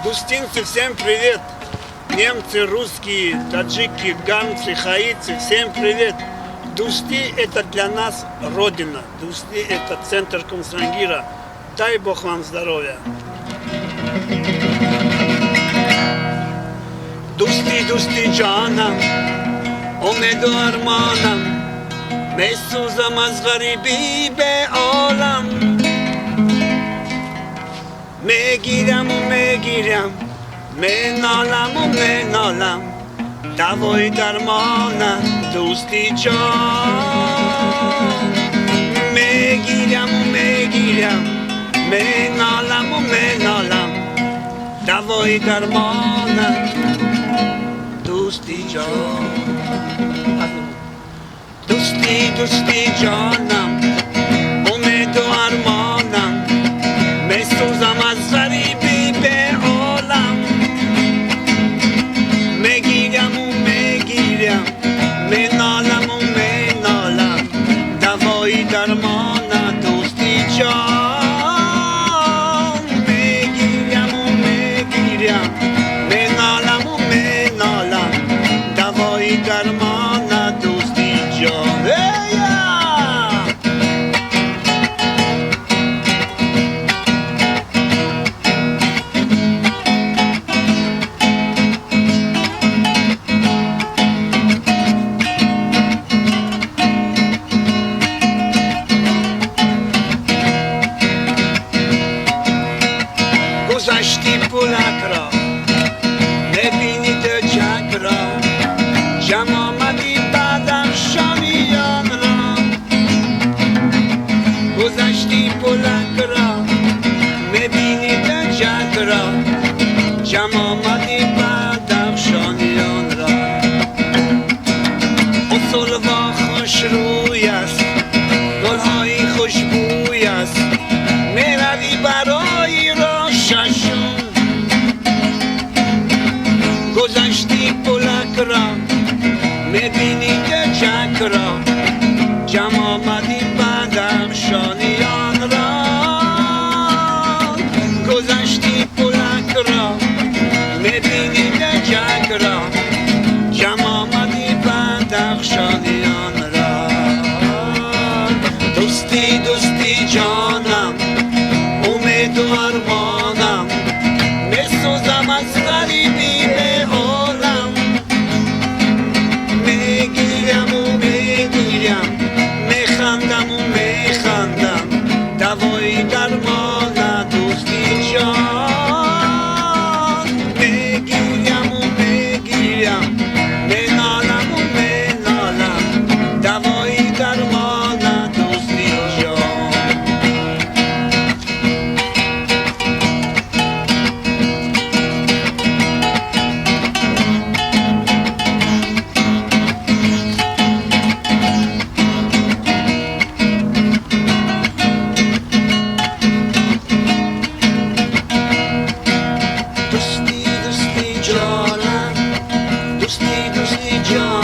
Дустинцы, всем привет! Немцы, русские, таджики, ганцы, хаитцы, всем привет! Дусти – это для нас родина. Дусти – это центр Комсомольска. Дай Бог вам здоровья! Дусти, дусти джанам, омеду арманам, месузам аз غریبی به عالم. میگیرم و میگیرم، منالم و منالم، دوای درمانم دوستی جان. میگیرم و میگیرم، منالم و منالم، دوای درمانم دوستی جان. دوستی دوستی جانم، امید و ارمانم، میسوزم از غریبی به عالم. میگیرم و میگیرم، منالم و منالم، دوای درمان دوستی جان. میگیرم و میگیرم، منالم و منالم، دوای درمان دوستی جان. گذشتی پولک را، نبینی دچک را، جمع آمدی بدخشانیان را. گذشتی پولک را، نبینی دچک را، جمع آمدی بدخشانیان را. اصول و خوش روی است، گلهای خوشبوی است، میروی برای روششون. گذشتی پولک را، میبینی دچک را، جمع آمدی بدخشانیان را. گذشتی پولک را، میبینی دچک را، جمع آمدی بدخشانیان را. دوستی دوستی جانم، امید و ارمانم، میسوزم از غریبی به عالم. میگیرم و میگیرم، میخندم و میخندم، دوای درمان دوستی جان. میگیرم و میگیرم، منالم و منالم، دوای درمان دوستی جان. دوستی دوستی جانم، دوستی دوستی جان.